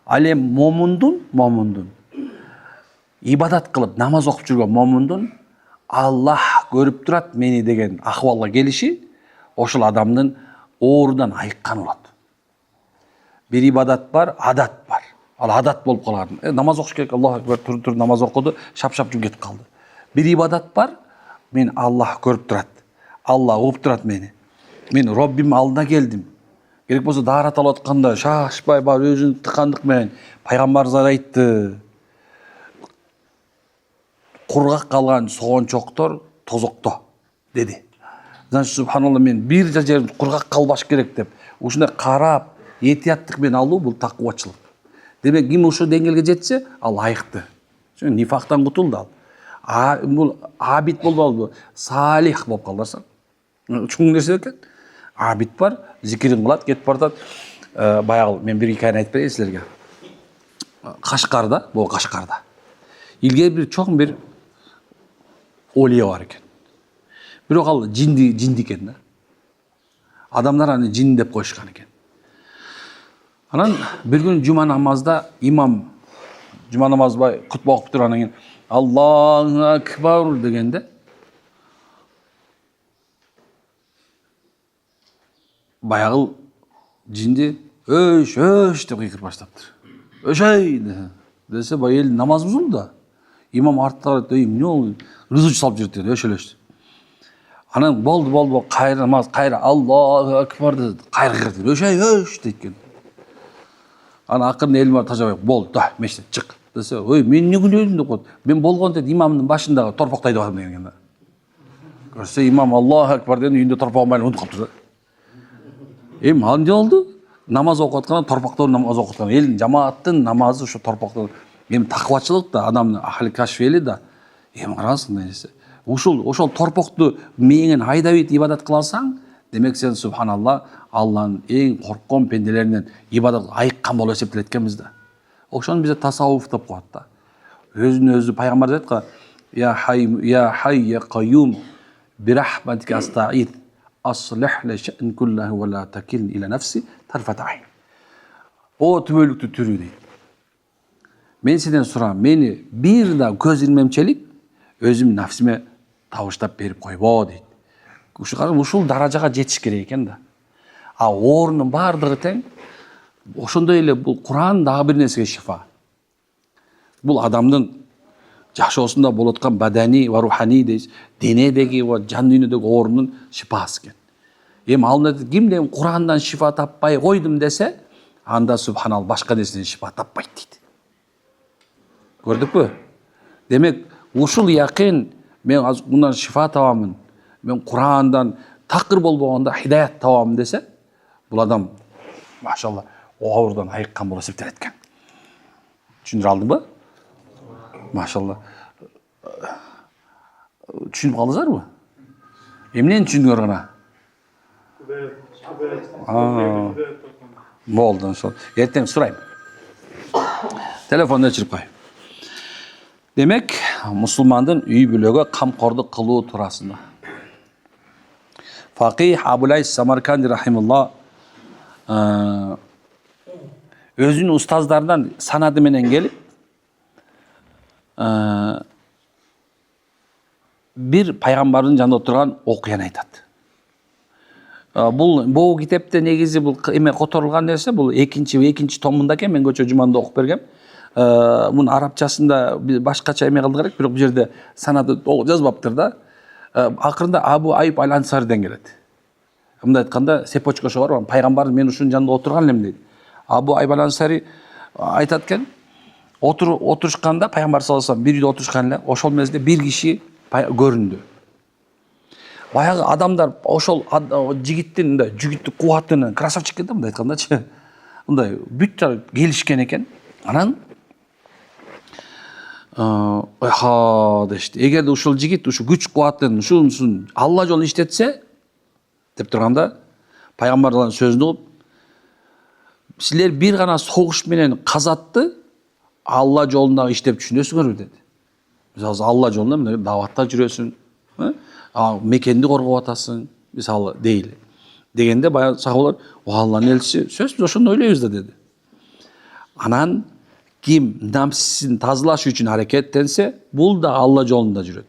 Ал эми момундун ибадат кылып намаз окуп жүргөн момундун Аллах көрүп турат мени деген акыбалга келиши ошол адамдын оорудан айыкканы болот. Bir ibadat var, adat var. Al adat bolup kalgan. Namaz okuş gerek. Allahu Ekber tur namaz okudu. Şap şap ketip kaldı. Bir ibadat var. Men Allah görüp turat. Allah ugup turat meni. Men Rabbim aldına geldim. Gerek bolsa daarат алып атканда шашпай бар өзүн тыкандык менен пайгамбарыбыз айтты. Кургак калган согончоктор тозокто деди. Значит, субханалла мен бир жерим кургак калбаш керек деп. Ушундай карап этияттык менен алуу бул такыбачылык. Демек ким ушул деңгээлге жетсе, ал айыкты. Нифактан кутулду ал. Бул абид болболду, салих болуп калдырса. Чоң нерсе экен. Абид бар, зикирин кылат, кетип баратат. Баягы мен бир хикаяны айтып берейин силерге. Кашкарда, бул Кашкарда. Илгери бир чоң бир олия бар экен. Бирок ал жинди экен да. Адамдар аны жин деп коюшкан экен. Анан bir gün cuma namazda imam cuma namazda kutba okup turгандан кийин Allahu Akbar degende баягы жинди өш деп кыйкырып баштаптыр. Өшөй десе баягы эл намаз бузулду да. Имам артта карайт, эмне болду? Рызыч салып жүрөт деп өшөлөштү. Анан болду кайра намаз кайра Allahu Akbar dedi. Кайра кырды. Өш дейт экен. Ана акырын эл бар тажабай болду да мешіттен чык десе, ой мен не күлөдүм деп коет. Мен болгон деп имамдын башындагы торпоктайды бардым деген да. Көрсө имам Аллаху Акбар деген үйүндө торпок менен унутуп калыптыр да. Эми ал эмне болду? Намаз окуп атканда торпоктон намаз окуп аткан. Элдин жамааттын намазы ошо торпоктон. Эми такыбачылык да адамдын ахли кашфели да. Эми караңыз нерсе. Ошол торпокту мээңен айдап ибадат кыла алсаң, демек сен субханалла Алланын эң корккон пенделеринен ибадат айыккан болуп эсептелет экенбиз да. Ошону бизде тасаввуф деп коет да. Өзүн өзү пайгамбар айткан, я хай я кайюм бирахматика астаид аслих ли ша'n куллаху ва ла такилни иля нафси тарфат айн. О түбөлүктүү түрү дейт. Мен сенден сурам, мени бир да көз ирмемчелик өзүм нафсиме табыштап берип койбо дейт. Ушул даражага жетиш керек экен да. А оорунун баардыгы тең. Ошондой эле бул Куран дагы бир нерсеге шифа. Бул адамдын жашоосунда болуп аткан бадани ва рухани дейс, денедеги ва жан дүйнөдөгү оорунун шифасы экен. Эми ал кимден Курандан шифа таппай койдум десе, анда субханал башка нерседен шифа таппайт дейт. Көрдүкпү? Демек, ушул якын мен мындан шифа табамын. Мен Курандан такыр болбогондо хидаят табамын десе, бул адам машалла оорунан айыккан болуп эсептелет экен. Түшүндүрө алдыңбы? Машалла. Түшүнүп калдыңыздарбы? Эмнени түшүндүңөр гана? Болду, ошол. Эртең сурайм. Телефонду өчүрүп кой. Демек, мусулмандын үй бүлөгө камкордук кылуу туурасында. Фақих Абулайс Самарканди рахимулла өзүнүн устаздарынан санады менен келип бир пайгамбардын жанында отурган окуяны айтат. Бул китепте негизи бул эме которулган нерсе, бул экинчи томунда экен, мен көчө жуманда окуп бергем. Мунун арабчасында башкача эме кылды керек, бирок бул жерде санады жазбаптыр да. Акырында Абу Айып Аль-Ансариден келет. Мындай айтканда, сепочка ошо бар, пайгамбар мен ушунун жанында отурган элем дейт. Абу Айып Аль-Ансари айтат экен, отурушканда пайгамбар саллаллаху алейхи вассалам бир үйдө отурушкан эле, ошол мезгилде бир киши көрүндү. Баягы адамдар ошол жигиттин мындай жүгүттүк кубатынын красавчик экен да, мындай айткандачы. Мындай бүт келишкен экен. Анан дешти. Эгерде ушул жигит ушу күч кубатын ушунун Алла жолун иштетсе деп турганда пайгамбардын сөзүн угуп, силер бир гана согуш менен казатты Алла жолунда иштеп түшүнөсүңөрбү деди. Мисалы Алла жолунда мындай даватта жүрөсүң, мекенди коргоп атасың, мисалы дейли. Дегенде баягы сахабалар, Алланын элчиси, сөзсүз ошону ойлойбуз да деди. Анан ким намсисин тазалаш үчүн аракеттенсе, бул да Алла жолунда жүрөт.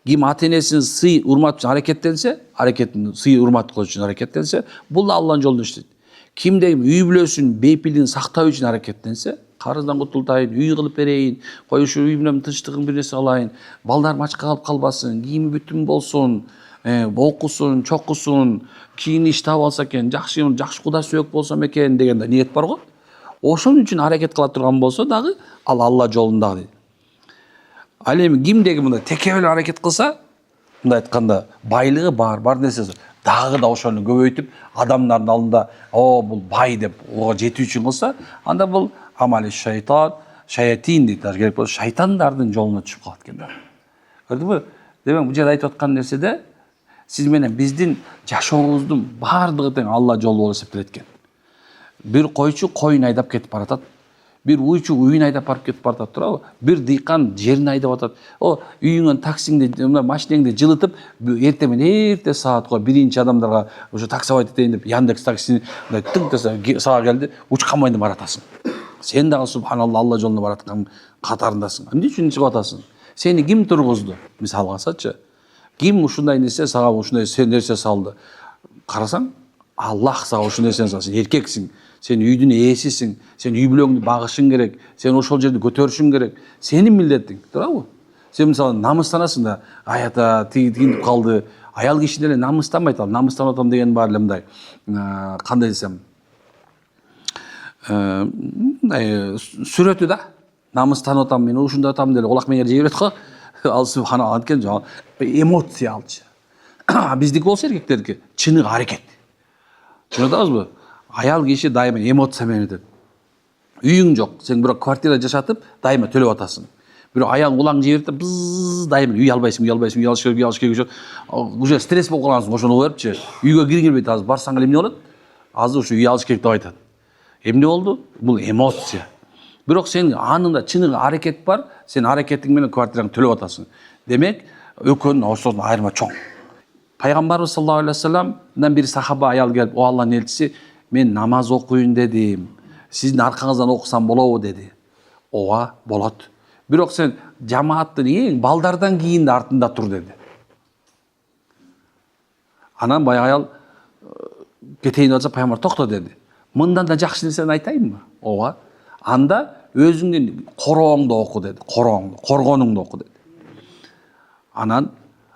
Ким ата-энесин сый урмат үчүн аракеттенсе, аракетин сый урмат кылыш үчүн аракеттенсе, бул да Алланын жолунда иштейт. Кимде үй бүлөсүн бейпилдигин сактоо үчүн аракеттенсе, карыздан кутултайын, үй кылып берейин, коюшу үй менен тынчтыгын бир нерсе кылайын, балдар мачка калып калбасын, кийими бүтүн болсун, окусун, чокусун, кийин иш таап алса экен, жакшы куда сөөк болсом экен деген да ниет бар го. Ошон үчүн аракет кыла турган болсо дагы ал Алла жолунда дейт. Ал эми кимдеги мындай текебел аракет кылса, мындай айтканда байлыгы бар нерсеси дагы да ошону көбөйтүп, адамдардын алдында бул бай деп ого жетүү үчүн кылса, анда бул амали шаятин дейт, даже керек болсо шайтандардын жолуна түшүп калат экен. Көрдүңбү? Демек бул жерде айтып аткан нерседе сиз менен биздин жашообуздун баардыгы тең Алла жолу болуп эсептелет экен. Бир койчу коюн айдап кетип баратат. Бир уйчу үйүн айдап барып кетип баратат, туурабы? Бир дыйкан жерин айдап атат. Үйүңөн таксиңди, машинеңди жылытып, эртең менен эрте саатка биринчи адамдарга ошо таксовать этейин деп Яндекс таксини мындай тың десе сага келди, учкан баратасың. Сен дагы субханалла Алла жолуна бараткан катарындасың. Эмне үчүн чыгып атасың? Сени ким тургузду? Мисал алсачы. Ким ушундай нерсе сага ушундай нерсе салды? Карасаң, Аллах сага ушул нерсени салды. Сен эркексиң. Сен үйдүн ээсисиң, сен үй бүлөңдү багышың керек, сен ошол жерди көтөрүшүң керек. Сенин милдетиң, туурабы? Сен мисалы намыстанасың да, аята тигиндип калды. Аял киши деле намыстанбайт, ал намыстанып атам деген бар эле мындай. Кандай десем, сүрөтү да. Намыстанып атам, мен ушундай атам деле улак менен жей берет го. Ал субханалла анткени эмоция алчы. Биздики болсо эркектердики чыныгы аракет. Түшүнүп атабызбы? Аял киши дайыма эмоция менен өтөт. Үйүң жок, сен бирок квартира жашатып, дайыма төлөп атасың. Бирок аял улаң жей берет да, дайыма үй албайсың, үй алыш керек. Уже стресс болуп калгансың, ошону берипчи. Үйгө киргилбейт, азыр барсаң эле эмне болот? Азыр ушу үй алыш керек деп айтат. Эмне болду? Бул эмоция. Бирок сен анында чыныгы аракет бар, сен аракетиң менен квартираңды төлөп атасың. Демек, экөөнүн ошонун айырма чоң. Пайгамбарыбыз саллаллаху алейхи вассаламдан бир сахаба аял келип, "О Алланын элчиси, мен намаз окуйын дедим. Сиздин аркаңыздан окусам болобу?" деди. "Ооба, болот. Бирок сен жамааттын эң балдардан кийин артында тур" деди. Анан баягы аял кетейин деп атса, пайгамбар токто деди. "Мындан да жакшы нерсени айтайынбы?" "Ооба. Анда өзүңдүн корооңду оку" деди. Коргонуңду оку деди.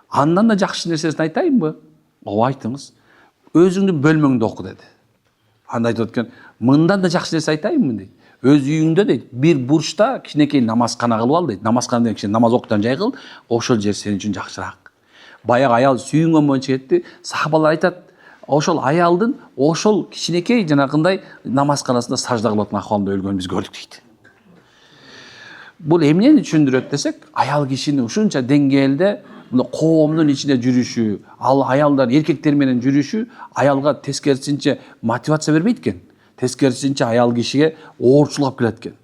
Андан да жакшы нерсесин айтайынбы? "Ооба, айтыңыз." "Өзүңдүн бөлмөңдү оку" деди. Анда айтып өткөн, "Мындан да жакшы нерсе айтайынбы?" дейт. "Өз үйүңдө" дейт, "бир бурчта кичинекей намазкана кылып ал" дейт. Намазкана деген кичине намаз окуган жай кыл, ошол жер сен үчүн жакшыраак. Баягы аял сүйүнгөн боюнча кетти. Сахабалар айтат, ошол аялдын ошол кичинекей жанагындай намазканасында сажда кылып аткан акыбалында өлгөнүн биз көрдүк дейт. Бул эмнени түшүндүрөт десек, аял кишинин ушунча деңгээлде коомдун ичинде жүрүшү, ал аялдар эркектер менен жүрүшү аялга тескерисинче мотивация бербейт экен. Тескерисинче аял кишиге оорчулук келет экен.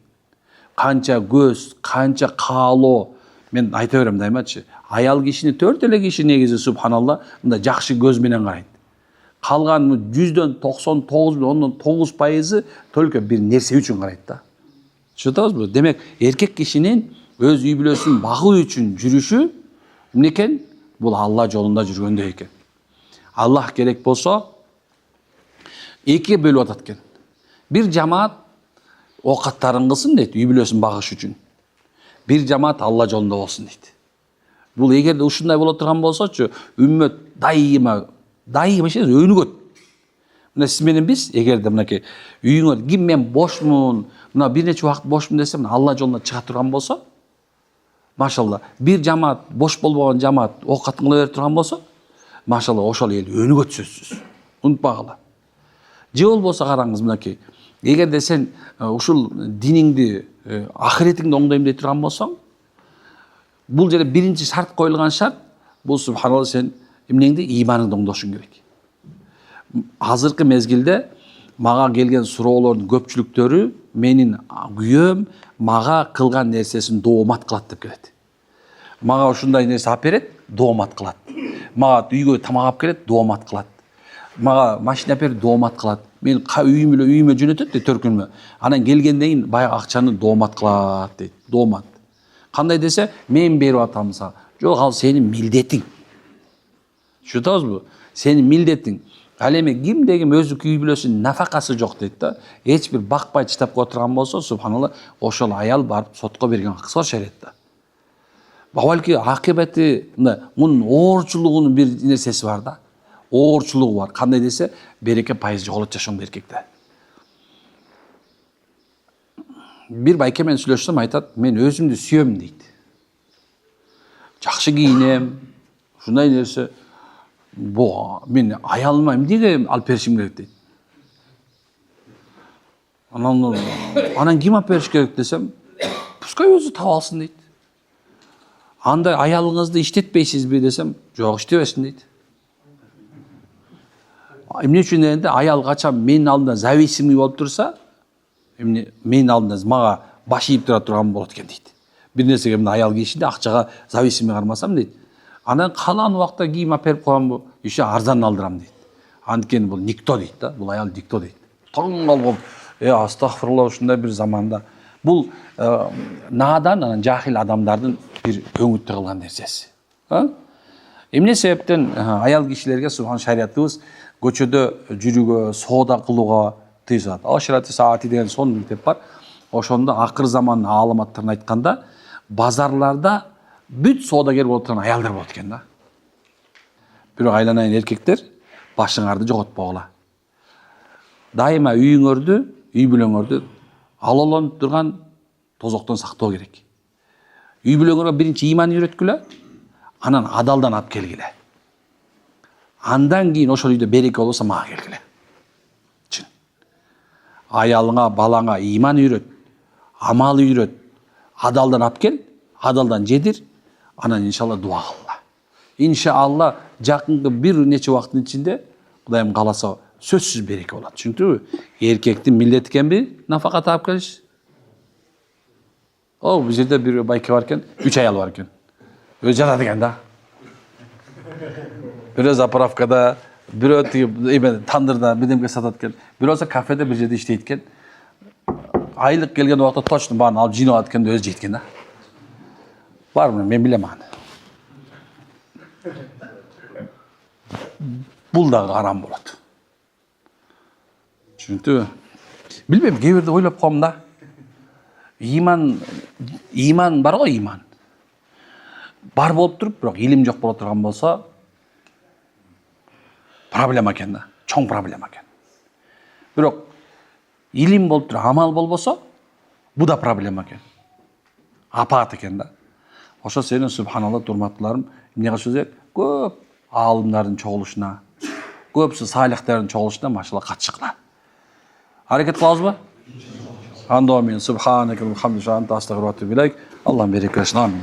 Канча көз, канча каалоо, мен айта берем дайымачы. Аял кишини 4 эле киши негизи субханалла мындай жакшы көз менен карайт. Калган 100дөн 99,9% только бир нерсе үчүн карайт да. Түшүнүп атабызбы? Демек, эркек кишинин өз үй бүлөсүн багуу үчүн жүрүшү эмне экен? Бул Алла жолунда жүргөндөй экен. Аллах керек болсо экиге бөлүп атат экен. Бир жамаат оокаттарын кылсын дейт, үй бүлөсүн багыш үчүн. Бир жамаат Алла жолунда болсун дейт. Бул эгерде ушундай боло турган болсочу, үммөт дайыма өнүгөт. Мына сиз менен биз эгерде мынакей үйүңөр ким мен бошмун, мына бир нече убакыт бошмун десе, мына Алла жолуна чыга турган болсо, машалла, бир жамаат бош болбогон жамаат оокатын кыла берип турган болсо, машалла ошол эл өнүгөт сөзсүз. Унутпагыла. Же болбосо караңыз мынакей, эгерде сен ушул диниңди, ахиретиңди оңдойм дей турган болсоң, бул жерде биринчи шарт коюлган шарт, бул субханалла сен эмнеңди ыйманыңды оңдошуң керек. Азыркы мезгилде мага келген суроолордун көпчүлүктөрү менин күйөөм мага кылган нерсесин доомат кылат деп келет. Мага ушундай нерсе алып берет, доомат кылат. Мага үйгө тамак алып келет, доомат кылат. Мага машина берип доомат кылат. мен үйіме жөнөтөт дейт төркүнмө. Анан келгенден кийин баягы акчаны доомат кылат дейт. Доомат. Кандай десе, мен берип атам сага. Жок, ал сенин милдетиң. Түшүнүп атасызбы? Сенин милдетиң. Ал эми кимде ким өзү үй бүлөсүнүн нафакасы жок дейт да. Эч бир бакпай чыдап отурган болсо, субханалла, ошол аял барып сотко берген акысы бар шариатта. Балки акыбети мунун оорчулугунун бир нерсеси бар да. Оорчулугу бар. Кандай десе, береке пайыз жоголот жашоомдо эркекте. Бир байке менен сүйлөшсөм айтат, мен өзүмдү сүйөм дейт. Жакшы кийинем, ушундай нерсе. Мен аялыма эмнеге алып беришим керек дейт. Анан ким алып бериш керек десем, пускай өзү таап алсын дейт. Андай аялыңызды иштетпейсизби десем, жок, иштебесин дейт. Эмне үчүн дегенде, аял качан менин алдымда зависимый болуп турса, менин алдымда мага баш ийип тура турган болот экен дейт. Бир нерсеге мына аял кийишинде акчага зависимый кармасам дейт. Анан каалган убакта кийим алып берип коембу, еще арзан алдырам дейт. Анткени бул никто дейт да, бул аял никто дейт. Таң калгам, астагфирулла, ушундай бир заманда. Бул надан, анан жахил адамдардын бир өңүттө кылган нерсеси. Эмне себептен аял кишилерге субхан шариятыбыз көчөдө жүрүүгө, соода кылууга тыюу салат. Аширати саати деген сонун китеп бар. Ошондо акыр замандын аалыматтарын айтканда, базарларда бүт соодагер болуп турган аялдар болот экен да. Бирок айланайын эркектер, башыңарды жоготпогула. Дайыма үйүңөрдү, үй бүлөңөрдү алолонуп турган тозоктон сактоо керек. Үй бүлөңөргө биринчи иман үйрөткүлө, анан адалдан алып келгиле. Андан кийин ошол үйдө береке болсо мага келгиле. Чын. Аялыңа, балаңа иман үйрөт, амал үйрөт, адалдан алып кел, адалдан жедир, анан иншалла дуа кылла. Иншалла жакынкы бир нече убакыттын ичинде Кудайым кааласа сөзсүз береке болот. Чүнкү эркектин милдети экенби нафака таап келиш. Бул жерде бир байке бар экен, 3 аял бар экен. Өзү жатат экен да. Бирөө заправкада, бирөө тандырда бирдемке сатат экен. Бирөөсү кафеде бир жерде иштейт экен. Айлык келген убакта точно баарын алып жыйнап алат экен, өзү жейт экен да. Барбы, мен билем аны. Бул дагы арам болот. Чүнтү? Билбейм, кээ бирде ойлоп коем да. Иман бар го, иман. Бар болуп туруп, бирок илим жок боло турган болсо, проблема экен да. Чоң проблема экен. Бирок илим болуп туруп, амал болбосо, бу да проблема экен. Апаат экен да. Ошо сенин субханалла турматтууларым, эмне кылыш керек? Көп аалымдардын чогулушуна, көпсү салихтардын чогулушуна машалла катышкыла. Аракет кылабызбы? Андо мен субханакаллахумма ва антастагфирука ва атубу илейк. Аллах береке берсин. Амин.